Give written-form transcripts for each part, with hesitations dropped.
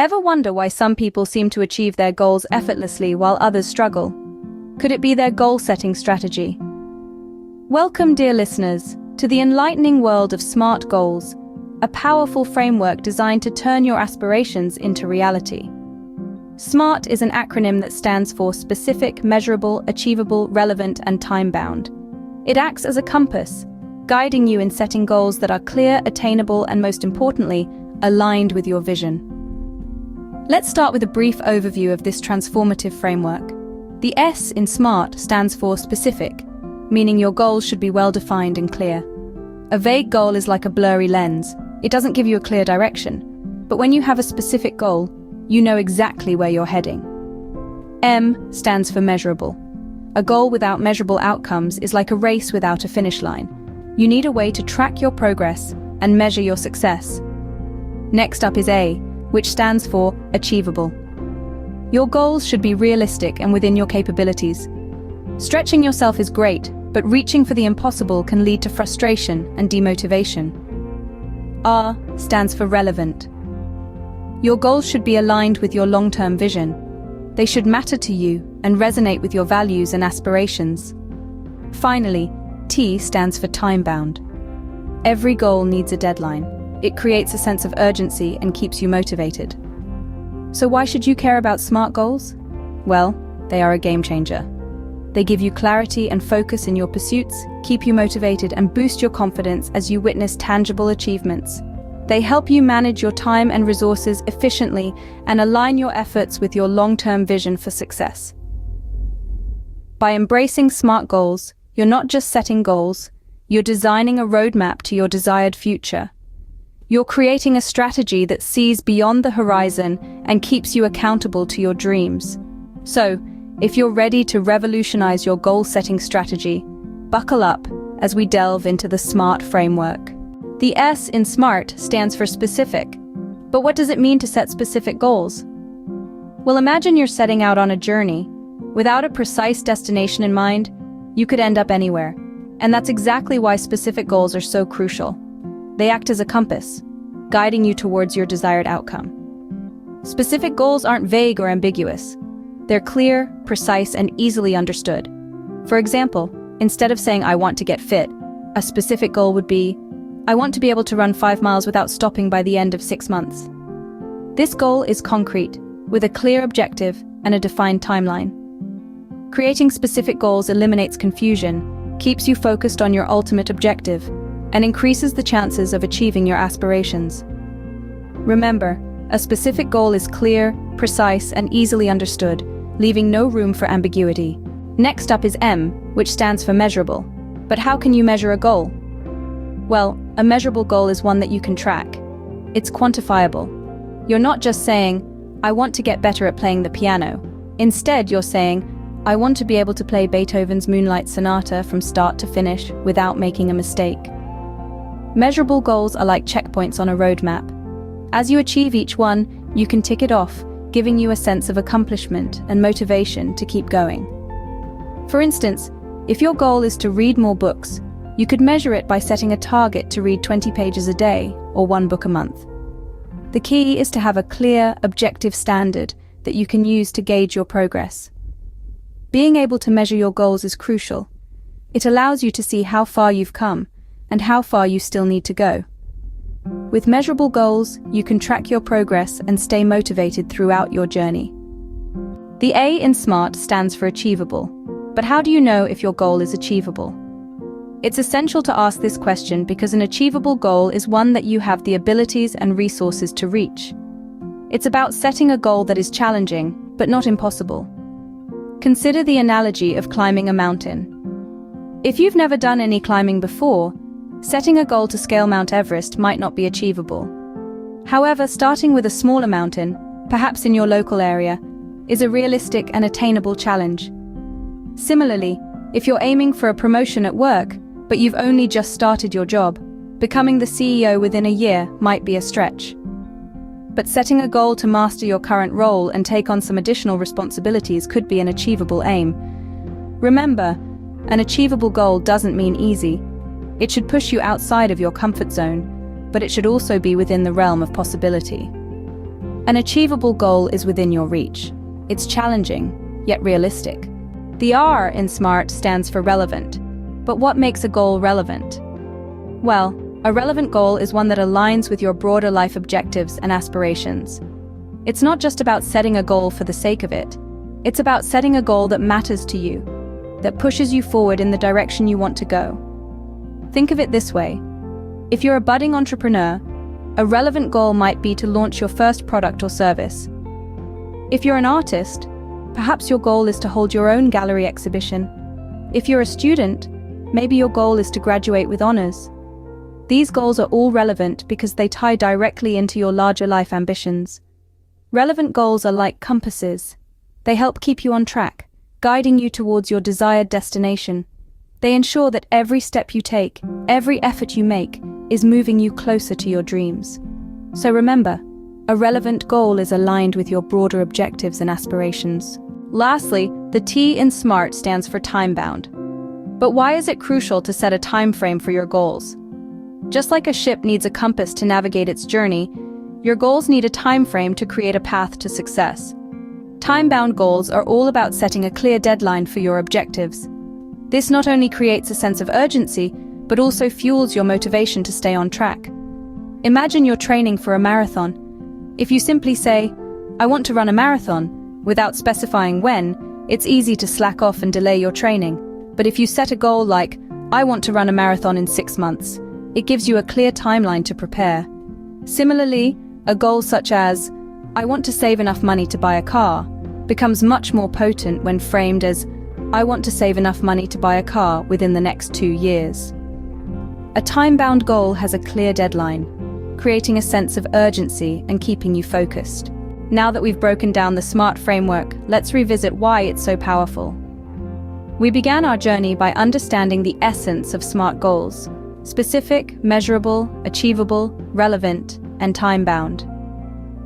Ever wonder why some people seem to achieve their goals effortlessly while others struggle? Could it be their goal-setting strategy? Welcome, dear listeners, to the enlightening world of SMART goals, a powerful framework designed to turn your aspirations into reality. SMART is an acronym that stands for specific, measurable, achievable, relevant, and time-bound. It acts as a compass, guiding you in setting goals that are clear, attainable, and most importantly, aligned with your vision. Let's start with a brief overview of this transformative framework. The S in SMART stands for specific, meaning your goals should be well-defined and clear. A vague goal is like a blurry lens. It doesn't give you a clear direction. But when you have a specific goal, you know exactly where you're heading. M stands for measurable. A goal without measurable outcomes is like a race without a finish line. You need a way to track your progress and measure your success. Next up is A, which stands for achievable. Your goals should be realistic and within your capabilities. Stretching yourself is great, but reaching for the impossible can lead to frustration and demotivation. R stands for relevant. Your goals should be aligned with your long-term vision. They should matter to you and resonate with your values and aspirations. Finally, T stands for time-bound. Every goal needs a deadline. It creates a sense of urgency and keeps you motivated. So why should you care about SMART goals? Well, they are a game changer. They give you clarity and focus in your pursuits, keep you motivated, and boost your confidence as you witness tangible achievements. They help you manage your time and resources efficiently and align your efforts with your long-term vision for success. By embracing SMART goals, you're not just setting goals, you're designing a roadmap to your desired future. You're creating a strategy that sees beyond the horizon and keeps you accountable to your dreams. So, if you're ready to revolutionize your goal-setting strategy, buckle up as we delve into the SMART framework. The S in SMART stands for specific. But what does it mean to set specific goals? Well, imagine you're setting out on a journey. Without a precise destination in mind, you could end up anywhere. And that's exactly why specific goals are so crucial. They act as a compass, guiding you towards your desired outcome. Specific goals aren't vague or ambiguous. They're clear, precise, and easily understood. For example, instead of saying, "I want to get fit," a specific goal would be, "I want to be able to run 5 miles without stopping by the end of 6 months." This goal is concrete, with a clear objective and a defined timeline. Creating specific goals eliminates confusion, keeps you focused on your ultimate objective, and increases the chances of achieving your aspirations. Remember, a specific goal is clear, precise, and easily understood, leaving no room for ambiguity. Next up is M, which stands for measurable. But how can you measure a goal? Well, a measurable goal is one that you can track. It's quantifiable. You're not just saying, "I want to get better at playing the piano." Instead, you're saying, "I want to be able to play Beethoven's Moonlight Sonata from start to finish without making a mistake." Measurable goals are like checkpoints on a roadmap. As you achieve each one, you can tick it off, giving you a sense of accomplishment and motivation to keep going. For instance, if your goal is to read more books, you could measure it by setting a target to read 20 pages a day or 1 book a month. The key is to have a clear, objective standard that you can use to gauge your progress. Being able to measure your goals is crucial. It allows you to see how far you've come and how far you still need to go. With measurable goals, you can track your progress and stay motivated throughout your journey. The A in SMART stands for achievable. But how do you know if your goal is achievable? It's essential to ask this question because an achievable goal is one that you have the abilities and resources to reach. It's about setting a goal that is challenging, but not impossible. Consider the analogy of climbing a mountain. If you've never done any climbing before, setting a goal to scale Mount Everest might not be achievable. However, starting with a smaller mountain, perhaps in your local area, is a realistic and attainable challenge. Similarly, if you're aiming for a promotion at work, but you've only just started your job, becoming the CEO within a year might be a stretch. But setting a goal to master your current role and take on some additional responsibilities could be an achievable aim. Remember, an achievable goal doesn't mean easy. It should push you outside of your comfort zone, but it should also be within the realm of possibility. An achievable goal is within your reach. It's challenging, yet realistic. The R in SMART stands for relevant. But what makes a goal relevant? Well, a relevant goal is one that aligns with your broader life objectives and aspirations. It's not just about setting a goal for the sake of it. It's about setting a goal that matters to you, that pushes you forward in the direction you want to go. Think of it this way. If you're a budding entrepreneur, a relevant goal might be to launch your first product or service. If you're an artist, perhaps your goal is to hold your own gallery exhibition. If you're a student, maybe your goal is to graduate with honors. These goals are all relevant because they tie directly into your larger life ambitions. Relevant goals are like compasses. They help keep you on track, guiding you towards your desired destination. They ensure that every step you take, every effort you make, is moving you closer to your dreams. So remember, a relevant goal is aligned with your broader objectives and aspirations. Lastly, the T in SMART stands for time-bound. But why is it crucial to set a time frame for your goals? Just like a ship needs a compass to navigate its journey, your goals need a time frame to create a path to success. Time-bound goals are all about setting a clear deadline for your objectives. This not only creates a sense of urgency, but also fuels your motivation to stay on track. Imagine you're training for a marathon. If you simply say, "I want to run a marathon," without specifying when, it's easy to slack off and delay your training. But if you set a goal like, "I want to run a marathon in 6 months," it gives you a clear timeline to prepare. Similarly, a goal such as, "I want to save enough money to buy a car," becomes much more potent when framed as, "I want to save enough money to buy a car within the next 2 years." A time-bound goal has a clear deadline, creating a sense of urgency and keeping you focused. Now that we've broken down the SMART framework, let's revisit why it's so powerful. We began our journey by understanding the essence of SMART goals: specific, measurable, achievable, relevant, and time-bound.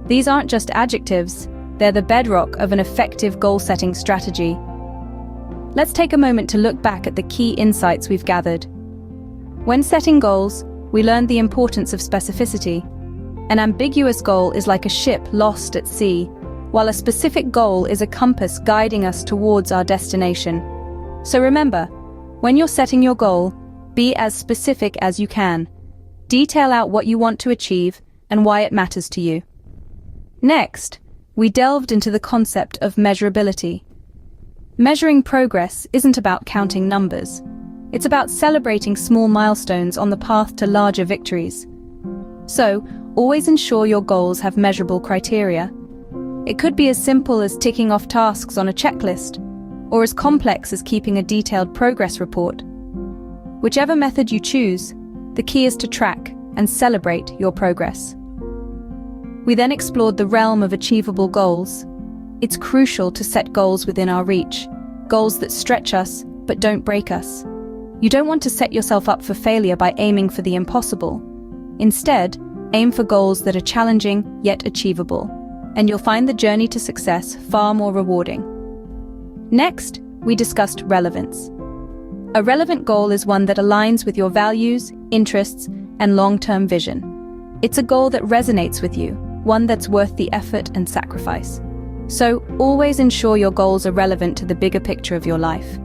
These aren't just adjectives, they're the bedrock of an effective goal-setting strategy. Let's take a moment to look back at the key insights we've gathered. When setting goals, we learned the importance of specificity. An ambiguous goal is like a ship lost at sea, while a specific goal is a compass guiding us towards our destination. So remember, when you're setting your goal, be as specific as you can. Detail out what you want to achieve and why it matters to you. Next, we delved into the concept of measurability. Measuring progress isn't about counting numbers. It's about celebrating small milestones on the path to larger victories. So, always ensure your goals have measurable criteria. It could be as simple as ticking off tasks on a checklist, or as complex as keeping a detailed progress report. Whichever method you choose, the key is to track and celebrate your progress. We then explored the realm of achievable goals. It's crucial to set goals within our reach, goals that stretch us but don't break us. You don't want to set yourself up for failure by aiming for the impossible. Instead, aim for goals that are challenging yet achievable, and you'll find the journey to success far more rewarding. Next, we discussed relevance. A relevant goal is one that aligns with your values, interests, and long-term vision. It's a goal that resonates with you, one that's worth the effort and sacrifice. So, always ensure your goals are relevant to the bigger picture of your life.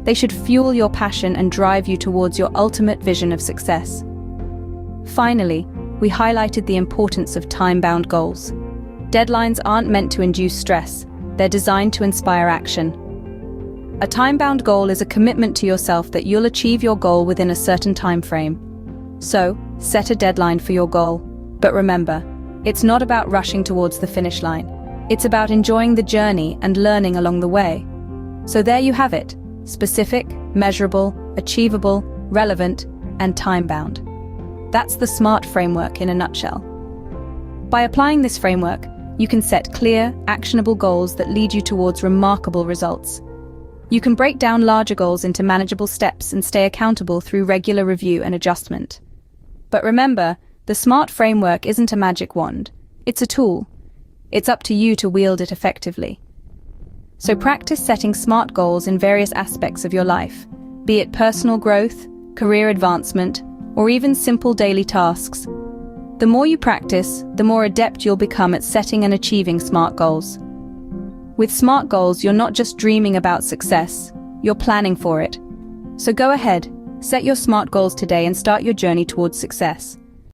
They should fuel your passion and drive you towards your ultimate vision of success. Finally, we highlighted the importance of time-bound goals. Deadlines aren't meant to induce stress, they're designed to inspire action. A time-bound goal is a commitment to yourself that you'll achieve your goal within a certain time frame. So, set a deadline for your goal. But remember, it's not about rushing towards the finish line. It's about enjoying the journey and learning along the way. So there you have it. Specific, measurable, achievable, relevant, and time-bound. That's the SMART framework in a nutshell. By applying this framework, you can set clear, actionable goals that lead you towards remarkable results. You can break down larger goals into manageable steps and stay accountable through regular review and adjustment. But remember, the SMART framework isn't a magic wand. It's a tool. It's up to you to wield it effectively. So practice setting SMART goals in various aspects of your life, be it personal growth, career advancement, or even simple daily tasks. The more you practice, the more adept you'll become at setting and achieving SMART goals. With SMART goals, you're not just dreaming about success, you're planning for it. So go ahead, set your SMART goals today and start your journey towards success.